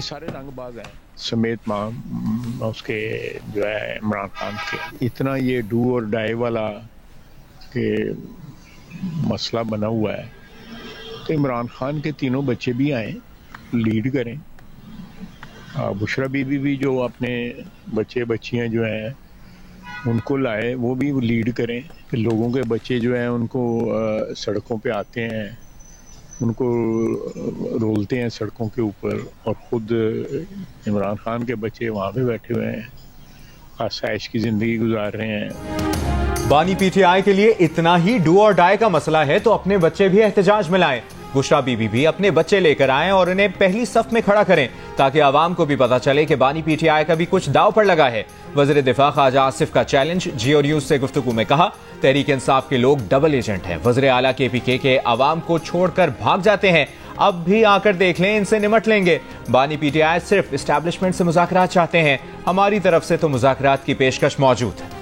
सारे रंगबाज हैं समेत उसके जो है इमरान खान के। इतना ये डू और डाई वाला के मसला बना हुआ है तो इमरान खान के तीनों बच्चे भी आए, लीड करें। बुशरा बीबी भी जो अपने बच्चे बच्चियां जो हैं उनको लाए, वो भी लीड करें कि लोगों के बच्चे जो हैं उनको सड़कों पे आते हैं, उनको रोलते हैं सड़कों के ऊपर, और ख़ुद इमरान खान के बच्चे वहाँ पे बैठे हुए हैं, आसाइश की ज़िंदगी गुजार रहे हैं। बानी पीटीआई के लिए इतना ही डू और डाई का मसला है तो अपने बच्चे भी एहतजाज में लाएं। बुशरा बीबी भी अपने बच्चे लेकर आएं और उन्हें पहली सफ में खड़ा करें ताकि आवाम को भी पता चले कि बानी पीटीआई का भी कुछ दाव पर लगा है। वज़ीर दिफा ख्वाजा आसिफ का चैलेंज, जियो न्यूज से गुफ्तगू में कहा, तहरीक इंसाफ के लोग डबल एजेंट हैं। वज़ीर आला केपीके के आवाम को छोड़कर भाग जाते हैं, अब भी आकर देख लें, इनसे निमट लेंगे। बानी पीटीआई सिर्फ एस्टैब्लिशमेंट से मुज़ाकरात चाहते हैं, हमारी तरफ से तो मुज़ाकरात की पेशकश मौजूद है।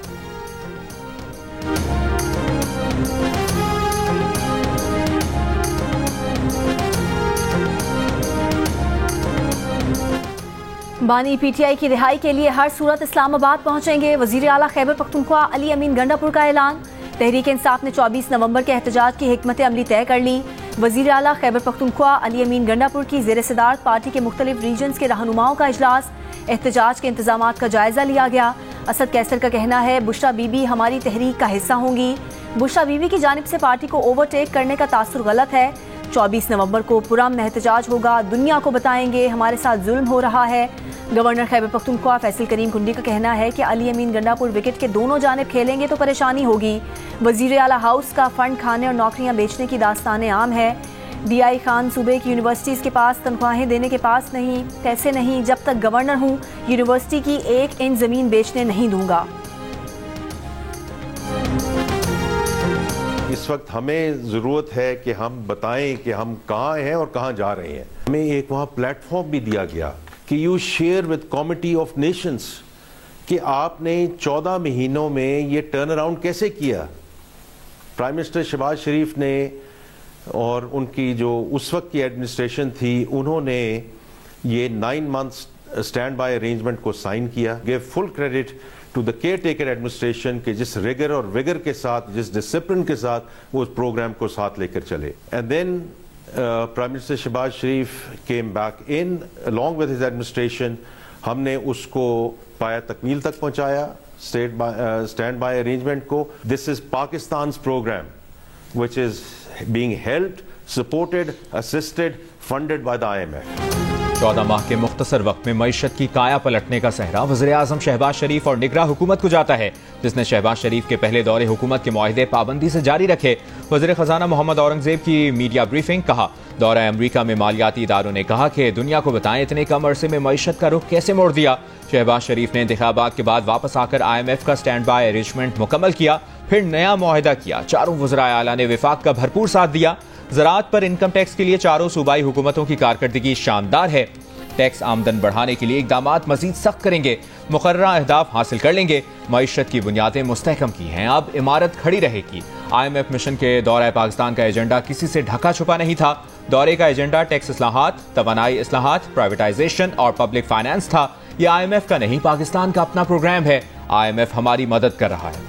बानी पीटीआई की रिहाई के लिए हर सूरत इस्लामाबाद पहुंचेंगे। वजीर आला खैबर पख्तूनख्वा अली अमीन गंडापुर का ऐलान। तहरीक इंसाफ ने 24 नवंबर के एहतजाज की हिकमत अमली तय कर ली। वजीर आला खैबर पख्तूनख्वा अली अमीन गंडापुर की ज़ेर सदारत पार्टी के मुख्तलिफ रीजन्स के रहनुमाओं का इजलास, एहतजाज के इंतजामात का जायजा लिया गया। असद कैसर का कहना है, बुशरा बीबी हमारी तहरीक का हिस्सा होंगी। बुशरा बीबी की जानिब से पार्टी को ओवरटेक करने का तासुर गलत है। 24 नवंबर को पुरअमन एहतजाज होगा, दुनिया को बताएंगे हमारे साथ जुल्म हो रहा है। गवर्नर खैबर पख्तूनख्वा फैसल करीम कुंडी का कहना है कि अली अमीन गंडापुर विकेट के दोनों जानिब खेलेंगे तो परेशानी होगी। वजीर आला हाउस का फंड खाने और नौकरियां बेचने की दास्तान आम है। DI खान, सूबे की यूनिवर्सिटीज़ के पास तनख्वाहें देने के पास नहीं, पैसे नहीं, जब तक गवर्नर हूँ यूनिवर्सिटी की 1 इंच ज़मीन बेचने नहीं दूंगा। इस वक्त हमें ज़रूरत है कि हम बताएं कि हम कहाँ हैं और कहाँ जा रहे हैं। हमें एक वहाँ प्लेटफॉर्म भी दिया गया कि you share with committee of Nations कि आपने 14 महीनों में ये टर्न अराउंड कैसे किया। प्राइम मिनिस्टर शहबाज शरीफ ने और उनकी जो उस वक्त की एडमिनिस्ट्रेशन थी, उन्होंने ये 9 मंथ्स स्टैंड बाय अरेंजमेंट को साइन किया। Give full credit to the caretaker administration के जिस रिगर और विगर के साथ, जिस डिसिप्लिन के साथ वो उस प्रोग्राम को साथ लेकर चले। And then prime minister Shehbaz Sharif came back in along with his administration. हमने उसको पाया तकमील तक पहुंचाया स्टैंड बाय अरेंजमेंट को। This is Pakistan programme which is being helped, supported, assisted, funded by the IMF। 14 माह के मुख्तसर वक्त में मईशत की काया पलटने का सहरा वज़ीर आज़म शहबाज शरीफ और निगरां हुकूमत को जाता है, जिसने शहबाज शरीफ के पहले दौरे हुकूमत के मुआहदे पाबंदी से जारी रखे। वज़ीर खजाना मोहम्मद औरंगजेब की मीडिया ब्रीफिंग, कहा, दौरा अमरीका में मालियाती इदारों ने कहा कि दुनिया को बताएं इतने कम अरसे में मईशत का रुख कैसे मोड़ दिया। शहबाज शरीफ ने इंतखाबात के बाद वापस आकर IMF का स्टैंड बाय अरेंजमेंट मुकम्मल किया, फिर नया मुआहदा किया। चारों वज़राए आला ने विफाक का भरपूर साथ दिया। ज़राअत पर इनकम टैक्स के लिए चारों सूबाई हुकूमतों की कारकर्दगी शानदार है। टैक्स आमदन बढ़ाने के लिए इकदामात मजीद सख्त करेंगे, मुकर्ररा अहदाफ हासिल कर लेंगे। मईशत की बुनियादें मुस्तहकम की हैं, अब इमारत खड़ी रहेगी। IMF मिशन के दौरा पाकिस्तान का एजेंडा किसी से ढका छुपा नहीं था। दौरे का एजेंडा टैक्स इस्लाहात, तवानाई इस्लाहात, प्राइवेटाइजेशन और पब्लिक फाइनेंस था। यह IMF का नहीं, पाकिस्तान का अपना प्रोग्राम है। IMF हमारी मदद कर रहा है।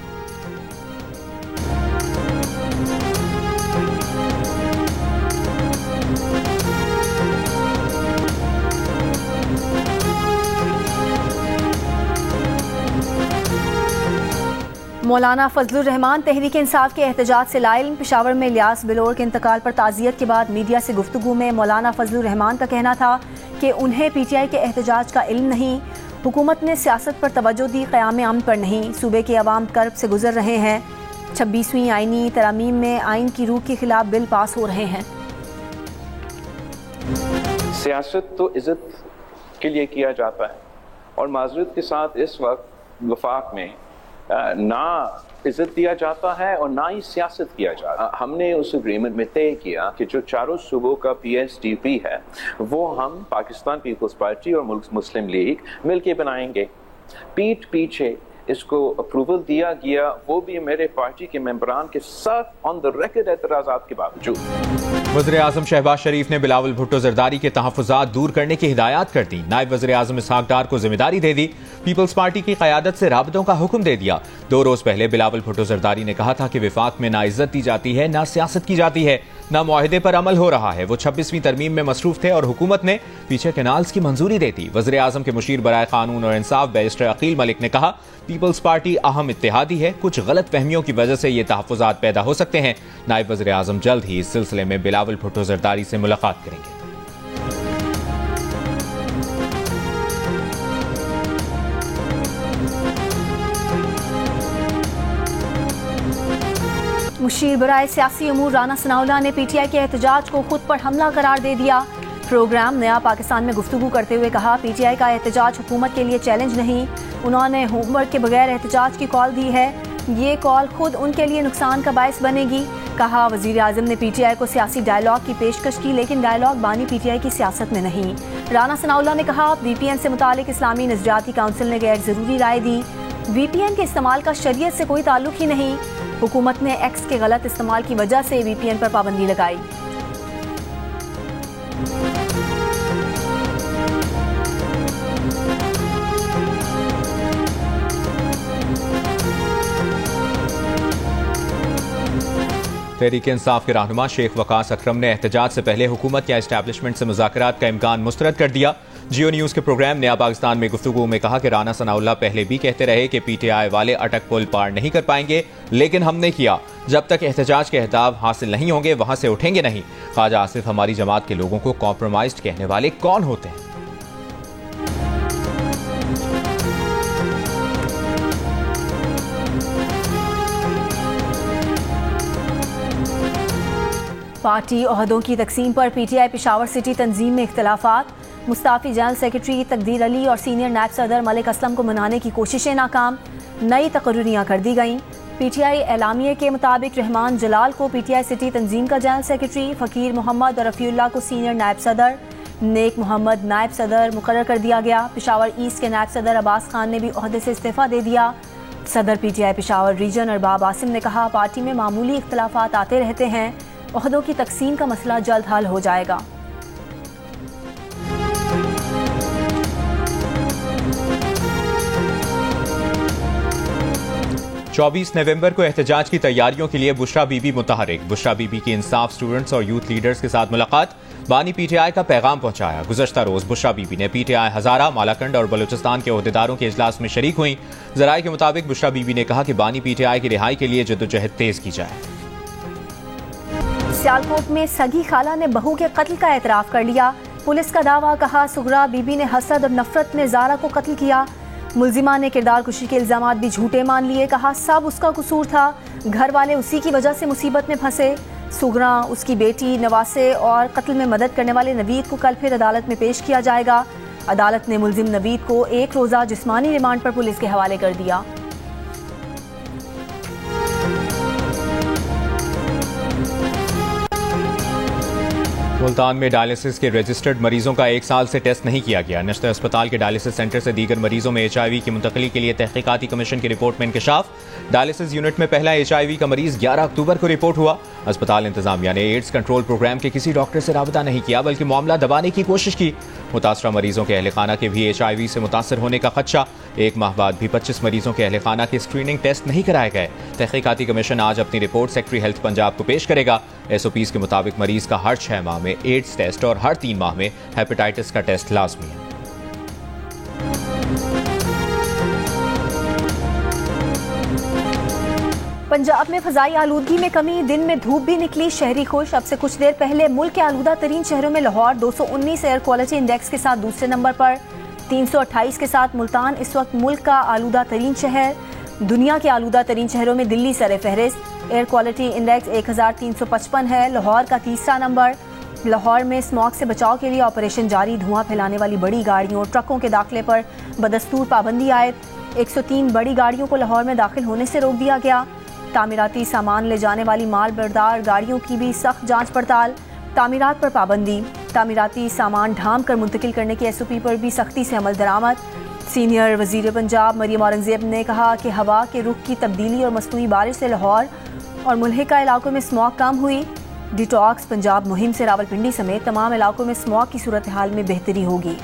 मौलाना फजलुर रहमान तहरीक इंसाफ के एहतजाज से लाइल। पेशावर में इलियास बिलोर के इंतकाल पर ताज़ियत के बाद मीडिया से गुफ्तगू में मौलाना फजलुर रहमान का कहना था कि उन्हें PTI के एहतजाज का इल्म नहीं, हुकूमत ने सियासत पर तवज्जो दी, क़याम अमन पर नहीं। सूबे के अवाम कर्ब से गुजर रहे हैं। 26वीं आइनी तरामीम में आइन की रूह के खिलाफ बिल पास हो रहे हैं। सियासत तो इज्जत के लिए किया जाता है और माजरत के साथ इस वक्त वफाक में ना इज्जत दिया जाता है और ना ही सियासत किया जाता है। हमने उस एग्रीमेंट में तय किया कि जो चारों सूबों का PSDP है वो हम पाकिस्तान पीपल्स पार्टी और मुस्लिम लीग मिलके बनाएंगे। पीठ पीछे इसको अप्रूवल दिया गया, वो भी मेरे पार्टी के मेंबरान के साथ ऑन द रिकॉर्ड एतराज़ात के बावजूद। वज़ीर आज़म शहबाज शरीफ ने बिलावल भुट्टो जरदारी के तहफ़्फ़ुज़ात दूर करने की हिदायत कर दी। नायब वज़ीर आज़म इसहाक डार को जिम्मेदारी दे दी। पीपल्स पार्टी की क़यादत से राबतों का हुक्म दे दिया। 2 रोज़ पहले बिलावल भुट्टो जरदारी ने कहा था कि विफाक में ना इज्जत दी जाती है, ना सियासत की जाती है, ना मुआहदे पर अमल हो रहा है। वो 26वीं तरमीम में मसरूफ थे और हुकूमत ने पीछे कैनाल्स की मंजूरी दे दी। वज़ीर आज़म के मुशीर बराए कानून और इंसाफ बैरिस्टर अकील मलिक ने कहा, पीपल्स पार्टी अहम इत्तेहादी है, कुछ गलत फहमियों की वजह से ये तहफ़्फ़ुज़ात पैदा हो सकते हैं। नायब वज़ीर आज़म जल्द ही इस सिलसिले में बिलावल भुट्टो जरदारी से मुलाकात करेंगे। मुशीर बराए सियासी अमूर राना सनाउल्लाह ने पीटीआई के एहतजाज को खुद पर हमला करार दे दिया। प्रोग्राम नया पाकिस्तान में गुफ्तगू करते हुए कहा, पीटीआई का एहतजाज हुकूमत के लिए चैलेंज नहीं, उन्होंने होमवर्क के बगैर एहतजाज की कॉल दी है, ये कॉल खुद उनके लिए नुकसान का बायस बनेगी। कहा, वज़ीर आज़म ने पीटीआई को सियासी डायलॉग की पेशकश की, लेकिन डायलॉग बानी पीटीआई की सियासत में नहीं। राना सनाउल्लाह ने कहा, वीपीएन से मुतालिक इस्लामी नज़रियाती काउंसिल ने गैर ज़रूरी राय दी। वीपीएन के इस्तेमाल का शरीयत से कोई ताल्लुक ही नहीं। हुकूमत ने एक्स के गलत इस्तेमाल की वजह से वीपीएन पर पाबंदी लगाई। तहरीक इंसाफ के रहनुमा शेख वकास अकरम ने एहतजाज से पहले हुकूमत या एस्टैब्लिशमेंट से मुज़ाकरात का इम्कान मुस्तरद कर दिया। जियो न्यूज़ के प्रोग्राम नया पाकिस्तान में गुफ्तगू में कहा कि राना सनाउल्लाह पहले भी कहते रहे कि पीटीआई वाले अटक पुल पार नहीं कर पाएंगे, लेकिन हमने किया। जब तक एहतजाज के अहदाफ हासिल नहीं होंगे वहां से उठेंगे नहीं। ख्वाजा आसिफ, हमारी जमात के लोगों को कॉम्प्रोमाइज्ड कहने वाले कौन होते हैं? पार्टी ओहदों की तकसीम पर पीटीआई पेशावर सिटी तंजीम में इख्तलाफात। मुस्ताफी जनरल सेक्रेटरी तकदीर अली और सीनियर नायब सदर मलिक असलम को मनाने की कोशिशें नाकाम। नई तकर्रियां कर दी गईं। पीटीआई एलामिये के मुताबिक रहमान जलाल को पीटीआई सिटी तंजीम का जनरल सेक्रेटरी, फ़कीर मोहम्मद और रफ़ीउल्लाह को सीनियर नायब सदर, नेक मोहम्मद नायब सदर मुकर्रर कर दिया गया। पेशावर ईस्ट के नायब सदर अब्बास खान ने भी ओहदे से इस्तीफ़ा दे दिया। सदर पीटीआई पेशावर रीजन अरबाब आसिम ने कहा, पार्टी में मामूली इख्तलाफात आते रहते हैं, ओहदों की तकसीम का मसला जल्द हल हो जाएगा। चौबीस नवंबर को एहतजाज की तैयारियों के लिए बुशरा बीबी मुतहरिक। बुशरा बीबी की इंसाफ स्टूडेंट्स और यूथ लीडर्स के साथ मुलाकात। बानी पीटीआई का पैगाम पहुंचाया। गुज़श्ता रोज बुशरा बीबी ने पीटीआई हजारा, मालाकंड और बलूचिस्तान के ओहदेदारों के इजलास में शरीक हुई। जराये के मुताबिक बुशरा बीबी ने कहा कि बानी पीटीआई की रिहाई के लिए जद्दोजहद तेज की जाए। सियालकोट में सगी खाला ने बहू के कत्ल का एतराफ कर लिया। पुलिस का दावा, कहा सुगरा बीबी ने हसद और नफरत में जारा को कत्ल किया। मुलजिमा ने किरदार कुशी के इल्जामात भी झूठे मान लिए। कहा सब उसका कसूर था, घर वाले उसी की वजह से मुसीबत में फंसे। सुगरा, उसकी बेटी, नवासे और कत्ल में मदद करने वाले नवीद को कल फिर अदालत में पेश किया जाएगा। अदालत ने मुलजिम नवीद को 1 रोज़ा जिस्मानी रिमांड पर पुलिस के हवाले कर दिया। मुल्तान में डायलिसिस के रजिस्टर्ड मरीजों का 1 साल से टेस्ट नहीं किया गया। नश्तर अस्पताल के डायलिसिस सेंटर से दीगर मरीजों में HIV की मुंतकली के लिए तहकीकाती कमीशन की रिपोर्ट में इंकशाफ। डायलिसिस यूनिट में पहला HIV का मरीज 11 अक्टूबर को रिपोर्ट हुआ। अस्पताल इंतजामिया ने एड्स कंट्रोल प्रोग्राम के किसी डॉक्टर से राबता नहीं किया, बल्कि मामला दबाने की कोशिश की। मुतासरा मरीजों के अहले खाना के भी HIV से मुतासर होने का खदशा। 1 माह बाद भी 25 मरीजों के अहले खाना के स्क्रीनिंग टेस्ट नहीं कराए गए। तहकीकाती कमीशन आज अपनी रिपोर्ट सेक्रेटरी हेल्थ पंजाब को पेश करेगा। SOPs के मुताबिक मरीज का हर 6 माह में एड्स टेस्ट और हर 3 माह में हेपेटाइटिस का टेस्ट लाजमी है। पंजाब में फजाई आलूदगी में कमी, दिन में धूप भी निकली, शहरी खुश। अब से कुछ देर पहले मुल्क के आलूदा तरीन शहरों में लाहौर 219 एयर क्वालिटी इंडेक्स के साथ दूसरे नंबर पर, 328 के साथ मुल्तान इस वक्त मुल्क का आलूदा तरीन शहर। दुनिया के आलूदा तरीन शहरों में दिल्ली सर फहरिस्त, एयर क्वालिटी इंडेक्स 1355 है, लाहौर का तीसरा नंबर। लाहौर में स्मॉग से बचाव के लिए ऑपरेशन जारी, धुआं फैलाने वाली बड़ी गाड़ियों, ट्रकों के दाखिले पर बदस्तूर पाबंदी आयद। 103 बड़ी गाड़ियों को लाहौर में दाखिल होने से रोक दिया गया। तामीराती सामान ले जाने वाली माल बरदार गाड़ियों की भी सख्त जांच पड़ताल। तामीरात पर पाबंदी, तामीराती सामान ढांप कर मुंतकिल करने की SOP पर भी सख्ती से अमल दरामद। सीनियर वजीर पंजाब मरियम औरंगजेब ने कहा कि हवा के रुख की तब्दीली और मसनूई बारिश से लाहौर और मुल्हिका इलाकों में स्मॉग कम हुई। डिटॉक्स पंजाब मुहिम से रावलपिंडी समेत तमाम इलाकों में स्मॉग की सूरत हाल में बेहतरी होगी।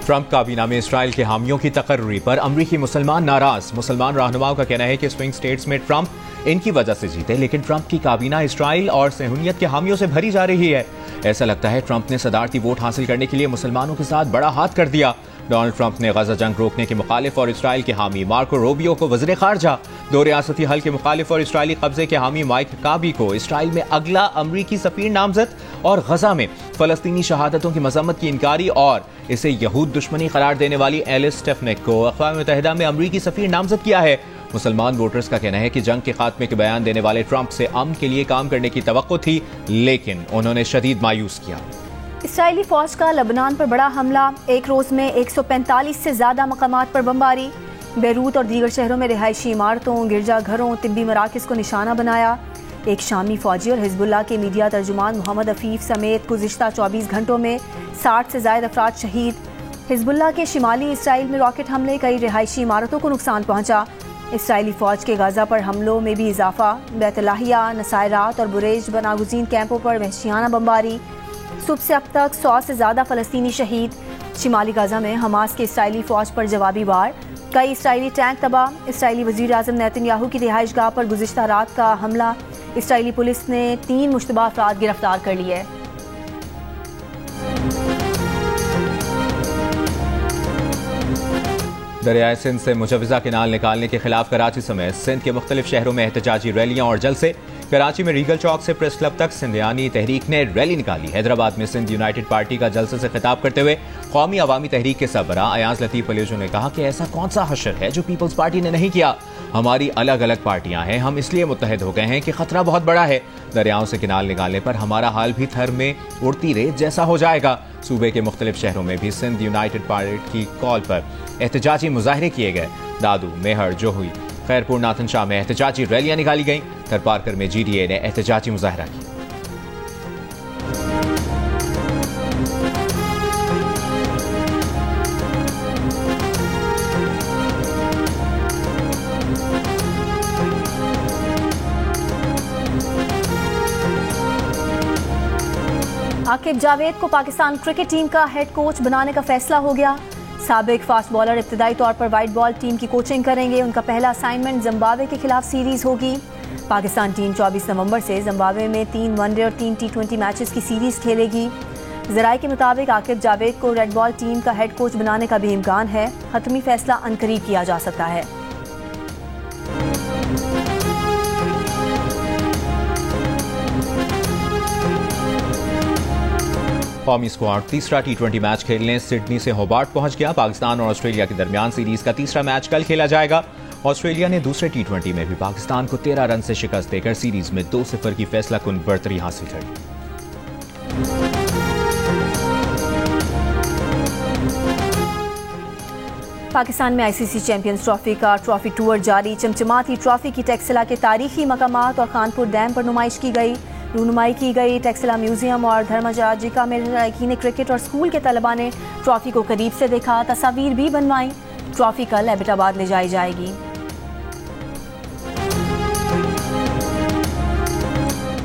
ट्रंप काबीना में इसराइल के हामियों की तकर्री पर अमरीकी मुसलमान नाराज। मुसलमान रहनुमाओं का कहना है कि स्विंग स्टेट्स में ट्रंप इनकी वजह से जीते, लेकिन ट्रंप की काबीना इसराइल और सहूनियत के हामियों से भरी जा रही है। ऐसा लगता है ट्रंप ने सदारती वोट हासिल करने के लिए मुसलमानों के साथ बड़ा हाथ कर दिया। डोनाल्ड ट्रंप ने गजा जंग रोकने के मुखालिफ और इसराइल के हामी मार्को रूबियो को वज़ीर खारजा, दो रियासती हल के मुखालिफ और इसराइली कब्जे के हामी माइक काबी को इसराइल में अगला अमरीकी सफीर नामजद, और गजा में फलस्तीनी शहादतों की मजम्मत की इनकारी और इसे यहूद दुश्मनी करार देने वाली एलिस स्टेफनिक को अक़वाम मुत्तहिदा में अमरीकी सफीर नामजद किया है। मुसलमान वोटर्स का कहना है कि जंग के खात्मे के बयान देने वाले ट्रंप से अमन के लिए काम करने की तवक्को थी, लेकिन उन्होंने शदीद मायूस किया। इसराइली फौज का लबनान पर बड़ा हमला, एक रोज में 145 से ज्यादा मकामात पर बमबारी। बेरूत और दीगर शहरों में रिहायशी इमारतों, गिरजाघरों, तिब्बी मराकज़ को निशाना बनाया। एक शामी फौजी और हिजबुल्लाह के मीडिया तर्जुमान मोहम्मद अफीफ समेत गुज़िश्ता 24 घंटों में 60 से ज़ायद अफराद शहीद। हिजबुल्लाह के शिमाली इसराइल में रॉकेट हमले, कई रिहायशी इमारतों को नुकसान पहुंचा। इसराइली फौज के गाजा पर हमलों में भी इजाफा, बैतलाहिया, नसायरात और बुरेज बनागुज़ीन कैंपों पर वहशियाना बमबारी। सुबह से अब तक 100 से ज़्यादा फ़लस्तीनी शहीद। शिमाली गाजा में हमास के इसराइली फौज पर जवाबी वार, कई इसराइली टैंक तबाह। इसराइली वज़ीर आज़म नेतन्याहू की रिहाइशगाह पर गुज़िश्ता रात का हमला, इसराइली पुलिस ने 3 मुश्तबा अफराद गिरफ्तार कर लिए। दरियाए सिंध से मुजवजा केनाल निकालने के खिलाफ कराची समेत सिंध के मुख्तलिफ शहरों में एहतजाजी रैलियां और जलसे। कराची में रीगल चौक से प्रेस क्लब तक सिंधियानी तहरीक ने रैली निकाली। हैदराबाद में सिंध यूनाइटेड पार्टी का जलसे से खिताब करते हुए कौमी अवामी तहरीक के सरबराह अयाज लतीफ अलीजो ने कहा कि ऐसा कौन सा हशर है जो पीपल्स पार्टी ने नहीं किया। हमारी अलग अलग पार्टियां हैं, हम इसलिए मुत्तहद हो गए हैं कि खतरा बहुत बड़ा है। दरियाओं से किनाल निकालने पर हमारा हाल भी थर में उड़ती रेत जैसा हो जाएगा। सूबे के मुख्तलिफ शहरों में भी सिंध यूनाइटेड पार्टी की कॉल पर एहतजाजी मुजाहरे किए गए। दादू, मेहर, जोहुई, खैरपुर, नाथन शाह में एहतजाजी रैलियां निकाली गईं। थरपारकर में GDA ने एहतजाजी मुजाहरा किया। आकिब जावेद को पाकिस्तान क्रिकेट टीम का हेड कोच बनाने का फैसला हो गया। साबिक फास्ट बॉलर इब्तदाई तौर पर वाइट बॉल टीम की कोचिंग करेंगे। उनका पहला असाइनमेंट जिम्बाब्वे के खिलाफ सीरीज होगी। पाकिस्तान टीम 24 नवंबर से जिम्बाब्वे में 3 वनडे और 3 T20 मैचेस की सीरीज खेलेगी। ज़राए के मुताबिक आकिब जावेद को रेड बॉल टीम का हेड कोच बनाने का भी इम्कान है। हतमी फैसला अनकरीब किया जा सकता है। कौमी स्क्वाड तीसरा T20 मैच खेलने सिडनी से होबार्ट पहुंच गया। पाकिस्तान और ऑस्ट्रेलिया के दरमियान सीरीज का तीसरा मैच कल खेला जाएगा। ऑस्ट्रेलिया ने दूसरे T20 में भी पाकिस्तान को 13 रन से शिकस्त देकर सीरीज में 2-0 की फैसलाकुन बढ़तरी हासिल कर ली। पाकिस्तान में ICC चैंपियंस ट्रॉफी का ट्रॉफी टूर जारी। चमचमाती ट्रॉफी की टेक्सिला के तारीखी मकामात और खानपुर डैम पर नुमाइश की गई। रूनुमाई की गई। टेक्सिला म्यूजियम और धर्मजाजिका में लड़कीन क्रिकेट और स्कूल के तलबा ने ट्रॉफी को करीब से देखा, तस्वीर भी बनवाई। ट्रॉफी कल एबटाबाद ले जाई जाएगी।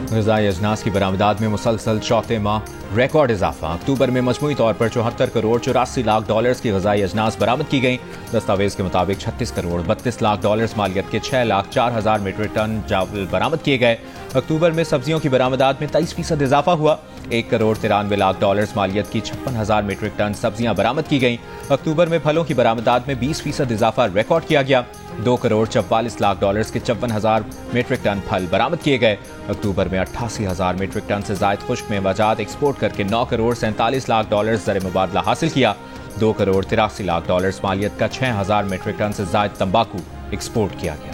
ग़िज़ाई अजनास की बरामदात में मुसलसल चौथे माह रिकॉर्ड इजाफा। अक्टूबर में मजमूई तौर पर 74 करोड़ 84 लाख डॉलर्स की ग़िज़ाई अजनास बरामद की गई। दस्तावेज के मुताबिक 36 करोड़ 32 लाख डॉलर्स मालियत के 6 लाख 4 हज़ार मीट्रिक टन चावल बरामद किए गए। अक्टूबर में सब्जियों की बरामदात में 23% इजाफा हुआ। 1 करोड़ 93 लाख डॉलर्स मालियत की 56,000 मीट्रिक टन सब्जियां बरामद की गईं। अक्टूबर में फलों की बरामदात में 20% इजाफा रिकॉर्ड किया गया। 2 करोड़ 44 लाख डॉलर्स के 54,000 मीट्रिक टन फल बरामद किए गए। अक्टूबर में 88,000 मीट्रिक टन से जायद खुश्क मेवाजात एक्सपोर्ट करके 9 करोड़ 47 लाख डॉलर्स ज़र मुबादला हासिल किया। 2 करोड़ 83 लाख डॉलर्स मालियत का 6,000 मीट्रिक टन से जायद तंबाकू एक्सपोर्ट किया गया।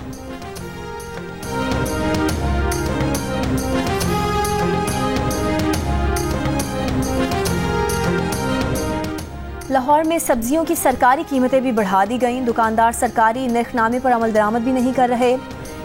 लाहौर में सब्जियों की सरकारी कीमतें भी बढ़ा दी गईं। दुकानदार सरकारी नरखनामे पर अमल दरामद भी नहीं कर रहे।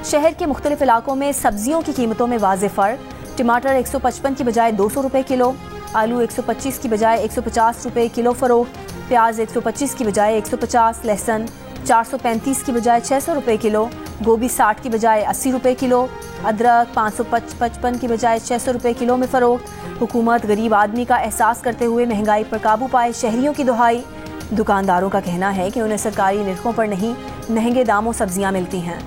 शहर के मुख्तलिफ इलाकों में सब्जियों की कीमतों में वाज़ेह फ़र्क। टमाटर 155 की बजाय 200 रुपये किलो, आलू 125 की बजाय 150 रुपये किलो फ़रोख्त, प्याज 125 की बजाय 150, लहसुन 435 की बजाय 600 रुपये किलो, गोभी 60 की बजाय 80 रुपये किलो, अदरक 555 की बजाय 600 रुपये किलो में फ़रोख्त। हुकूमत गरीब आदमी का एहसास करते हुए महंगाई पर काबू पाए, शहरियों की दुहाई। दुकानदारों का कहना है कि उन्हें सरकारी निर्खों पर नहीं, महंगे दामों सब्जियां मिलती हैं।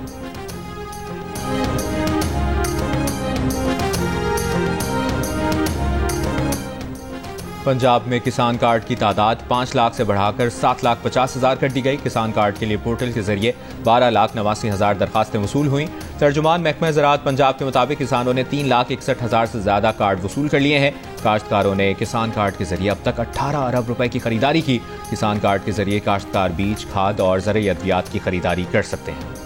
पंजाब में किसान कार्ड की तादाद 5 लाख से बढ़ाकर 7,50,000 कर दी गई। किसान कार्ड के लिए पोर्टल के जरिए 12,89,000 दरखास्तें वसूल हुई। तर्जुमान महकमा ज़राअत पंजाब के मुताबिक किसानों ने 3,61,000 से ज्यादा कार्ड वसूल कर लिए हैं। काश्तकारों ने किसान कार्ड के जरिए अब तक 18 अरब रुपए की खरीदारी की। किसान कार्ड के जरिए काश्तकार बीज, खाद और ज़रूरी अद्वियात की खरीदारी कर सकते हैं।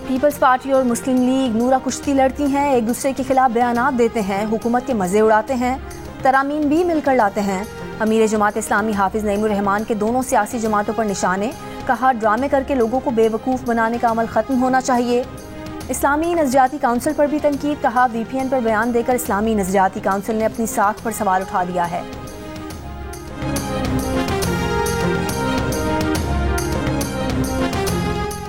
पीपल्स पार्टी और मुस्लिम लीग नूरा कुश्ती लड़ती हैं, एक दूसरे के खिलाफ बयानात देते हैं, हुकूमत के मजे उड़ाते हैं, तरामीम भी मिलकर लाते हैं। अमीर जमात इस्लामी हाफिज नईमुर रहमान के दोनों सियासी जमातों पर निशाने, कहा ड्रामे करके लोगों को बेवकूफ़ बनाने का अमल ख़त्म होना चाहिए। इस्लामी नज़रियाती काउंसिल पर भी तनकीद, कहा VPN पर बयान देकर इस्लामी नज़रियाती काउंसिल ने अपनी साख पर सवाल उठा दिया है।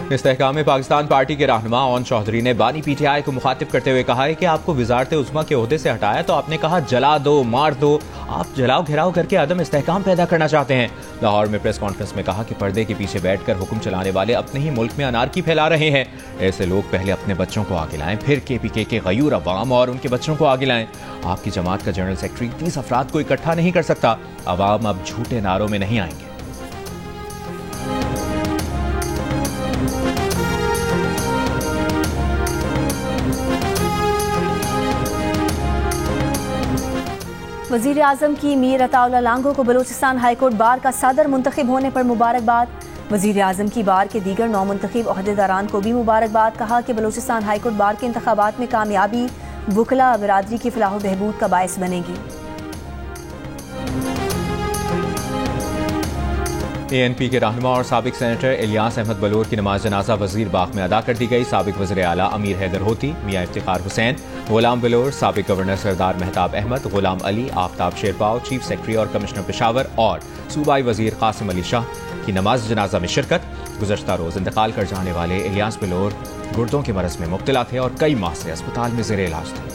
इस्तेहकाम पाकिस्तान पार्टी के रहनुमा ओन चौधरी ने बानी PTI को मुखातिब करते हुए कहा है कि आपको वजारत उज़्मा के ओहदे से हटाया तो आपने कहा जला दो, मार दो। आप जलाओ घेराव करके अदम इस्तेहकाम पैदा करना चाहते हैं। लाहौर में प्रेस कॉन्फ्रेंस में कहा कि पर्दे के पीछे बैठकर हुक्म चलाने वाले अपने ही मुल्क में अनारकी फैला रहे हैं। ऐसे लोग पहले अपने बच्चों को आगे लाएं, फिर KPK के गयूर अवाम और उनके बच्चों को आगे लाएं। आपकी जमात का जनरल सेक्रेटरी 30 अफराद को इकट्ठा नहीं कर सकता। अवाम अब झूठे नारों में नहीं आएंगे। वज़ीर आज़म की मीर अताउल्लाह लांगो को बलूचिस्तान हाईकोर्ट बार का सदर मुंतखब होने पर मुबारकबाद। वज़ीर आज़म की बार के दीगर नौमुंतखब ओहदेदारान को भी मुबारकबाद। कहा कि बलूचिस्तान हाईकोर्ट बार के इंतखाबात में कामयाबी वुकला बिरादरी की फलाह बहबूद का बायस बनेगी। ANP के रहनुमा और साबिक सेनेटर इलियास अहमद बलोर की नमाज जनाजा वजीर बाग में अदा कर दी गई। साबिक वज़ीर आला अमीर हैदर होती, मियाँ इफ्तिखार हुसैन, गुलाम बलोर, साबिक गवर्नर सरदार मेहताब अहमद, गुलाम अली, आफ्ताब शेरपाव, चीफ सेक्रेटरी और कमिश्नर पेशावर और सूबाई वजीर कासिम अली शाह की नमाज जनाजा में शिरकत। गुज़श्ता रोज इंतकाल कर जाने वाले इलियास बलोर गुर्दों के मरज में मुब्तला थे और कई माह से अस्पताल में ज़ेर इलाज थे।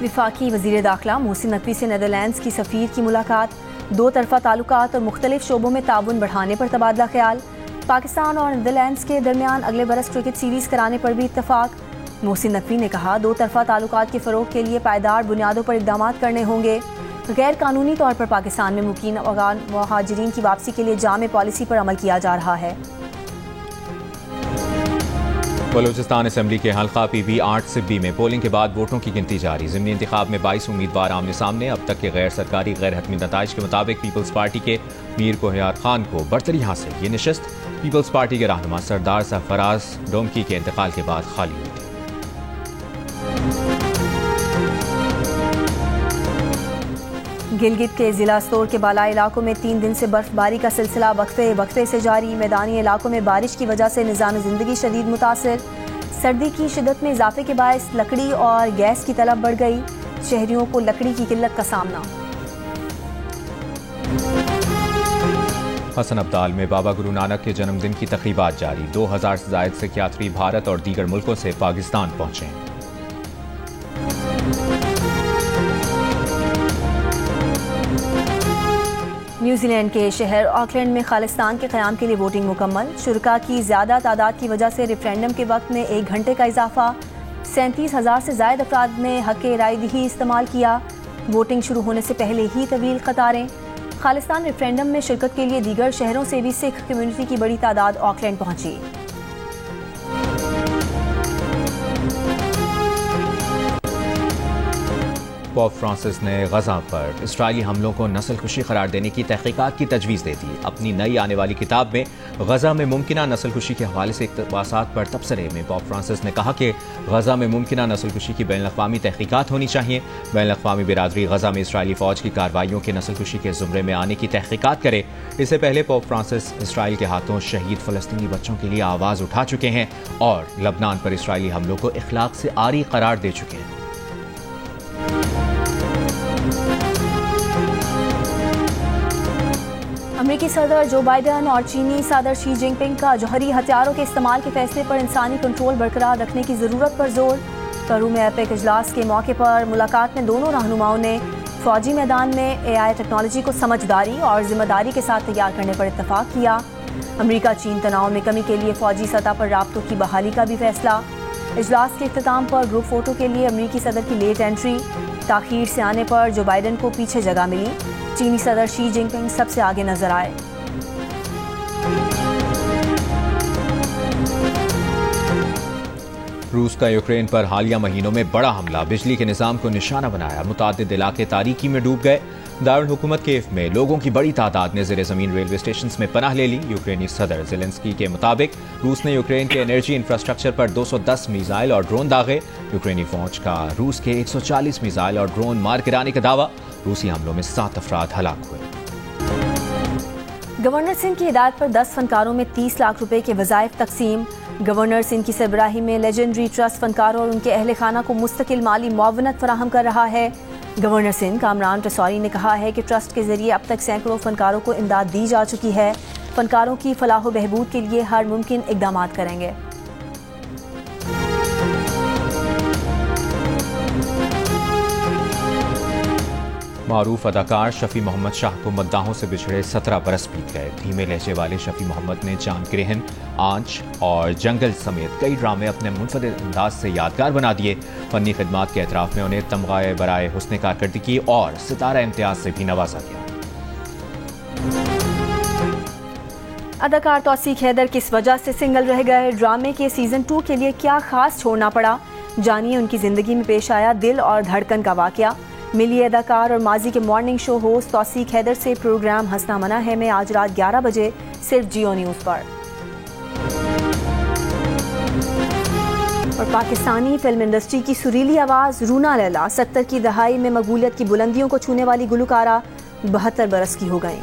वफाकी वज़ीर दाखिला मोहसिन नकवी से नीदरलैंड्स की सफ़ीर की मुलाकात। दो तरफ़ा ताल्लुकात और मुख्तलिफ शोबों में ताउन बढ़ाने पर तबादला ख्याल। पाकिस्तान और नीदरलैंड्स के दरमियान अगले बरस क्रिकेट सीरीज़ कराने पर भी इत्तफाक। मोहसिन नकवी ने कहा दो तरफ़ा ताल्लुकात के फ़रोग के लिए पायदार बुनियादों पर इक़दाम करने होंगे। गैर कानूनी तौर पर पाकिस्तान में मुकीम अफ़गान मुहाजिरीन की वापसी के लिए जामे पॉलिसी पर अमल किया जा रहा है। बलूचिस्तान असेंबली के हल्का PB 8 सिब्बी में पोलिंग के बाद वोटों की गिनती जारी। ज़िमनी इंतखाब में 22 उम्मीदवार आमने सामने। अब तक के गैर सरकारी गैर हतमी नताइज के मुताबिक पीपल्स पार्टी के मीर कोहियार खान को बरतरी हासिल। ये नशिस्त पीपल्स पार्टी के रहनुमा सरदार सरफराज डोमकी के इंतकाल के बाद खाली हुई थी। गिलगित के जिला स्तोर के बालाई इलाकों में 3 दिन से बर्फबारी का सिलसिला वक्फे से जारी। मैदानी इलाकों में बारिश की वजह से निज़ाम ज़िंदगी शदीद मुतासिर। सर्दी की शिद्दत में इजाफे के बायस लकड़ी और गैस की तलब बढ़ गई। शहरियों को लकड़ी की किल्लत का सामना। हसन अब्दाल में बाबा गुरु नानक के जन्मदिन की तकरीबात जारी। 2000 से ज़ायद सियासी भारत और दीगर मुल्कों से पाकिस्तान पहुंचे। न्यूजीलैंड के शहर ऑकलैंड में खालिस्तान के क़याम के लिए वोटिंग मुकम्मल। शुरका की ज़्यादा तादाद की वजह से रेफरेंडम के वक्त में 1 घंटे का इजाफा। 37,000 से ज़ायद अफराद ने हक़ राय दही इस्तेमाल किया। वोटिंग शुरू होने से पहले ही तवील कतारें। खालिस्तान रेफरेंडम में शिरकत के लिए दीगर शहरों से भी सिख कम्यूनिटी की बड़ी तादाद ऑकलैंड पहुंची। पोप फ्रांसिस ने गजा पर इसराइली हमलों को नस्लकुशी करार देने की तहकीकात की तजवीज़ दे दी। अपनी नई आने वाली किताब में गजा में मुमकिना नस्लकुशी के हवाले से इक़्तिबासात पर तबसरे में पोप फ्रांसिस ने कहा कि गजा में मुमकिना नस्लकुशी की बैनुल-अक़वामी तहकीकात होनी चाहिए। बैनुल-अक़वामी बिरादरी गजा में इसराइली फ़ौज की कार्रवाइयों के नस्लकुशी के ज़ुमरे में आने की तहकीकात करे। इससे पहले पोप फ्रांसिस इसराइल के हाथों शहीद फ़लस्तीनी बच्चों के लिए आवाज़ उठा चुके हैं और लबनान पर इसराइली हमलों को इखलाक से आरी करार दे चुके हैं। अमेरिकी सदर जो बाइडन और चीनी सदर शी जिनपिंग का जौहरी हथियारों के इस्तेमाल के फैसले पर इंसानी कंट्रोल बरकरार रखने की ज़रूरत पर जोर। पेरू में एपेक इजलास के मौके पर मुलाकात में दोनों रहनुमाओं ने फौजी मैदान में AI टेक्नोलॉजी को समझदारी और जिम्मेदारी के साथ तैयार करने पर इत्तफाक किया। अमेरिका चीन तनाव में कमी के लिए फौजी सतह पर राब्तों की बहाली का भी फैसला। इजलास के इख्तिताम पर ग्रुप फोटो के लिए अमेरिकी सदर की लेट एंट्री। ताखीर से आने पर जो बाइडन को पीछे जगह मिली। चीनी सदर शी जिनपिंग सबसे आगे नजर आए। रूस का यूक्रेन पर हालिया महीनों में बड़ा हमला बिजली के निज़ाम को निशाना बनाया। मुतादिद इलाके तारीकी में डूब गए। दारुल हुकूमत कीव में लोगों की बड़ी तादाद ने ज़ेरे ज़मीन रेलवे स्टेशन में पनाह ले ली। यूक्रेनी सदर ज़ेलेंस्की के मुताबिक रूस ने यूक्रेन के एनर्जी इंफ्रास्ट्रक्चर पर 210 मिसाइल और ड्रोन दागे। यूक्रेनी फौज का रूस के 140 मिसाइल और ड्रोन मार गिराने का दावा। रूसी हमलों में 7 अफराद हलाक हुए। गवर्नर सिंह की हिदायत पर 10 फनकारों में 30 लाख रुपए के वज़ाइफ तकसीम। गवर्नर सिंह की सरबराही में लेजेंडरी ट्रस्ट फनकारों और उनके अहल खाना को मुस्तकिल माली मुआवनत फराहम कर रहा है। गवर्नर सिंह कामरान टेसौरी ने कहा है कि ट्रस्ट के जरिए अब तक सैकड़ों फनकारों को इमदाद दी जा चुकी है। फनकारों की फलाह व बहबूद के लिए हर मुमकिन इक़दाम करेंगे। मारूफ अदाकार शफी मोहम्मद शाह को मद्दाहों से बिछड़े 17 बरस बीत गए। धीमे लहजे वाले शफी मोहम्मद ने चांद गिरहन, आंच और जंगल समेत कई ड्रामे अपने मुनफरिद अंदाज से यादगार बना दिए। फनी खिदमात के एतराफ़ में उन्हें तमगाए बराए हुस्न कारकर्दगी और सितारा इम्तियाज से भी नवाजा गया। अदाकार तौसीक हैदर किस वजह से सिंगल रह गए? ड्रामे के सीजन 2 के लिए क्या खास छोड़ना पड़ा? जानिए उनकी जिंदगी में पेश आया दिल और धड़कन का वाकया। मिली अदाकार और माजी के मॉर्निंग शो होस्ट तौसीक हैदर से प्रोग्राम हंसना मना है में आज रात 11 बजे सिर्फ जियो न्यूज़ पर। और पाकिस्तानी फिल्म इंडस्ट्री की सुरीली आवाज़ रूना लैला 70 की दहाई में मकबूलियत की बुलंदियों को छूने वाली गुलकारा 72 बरस की हो गई।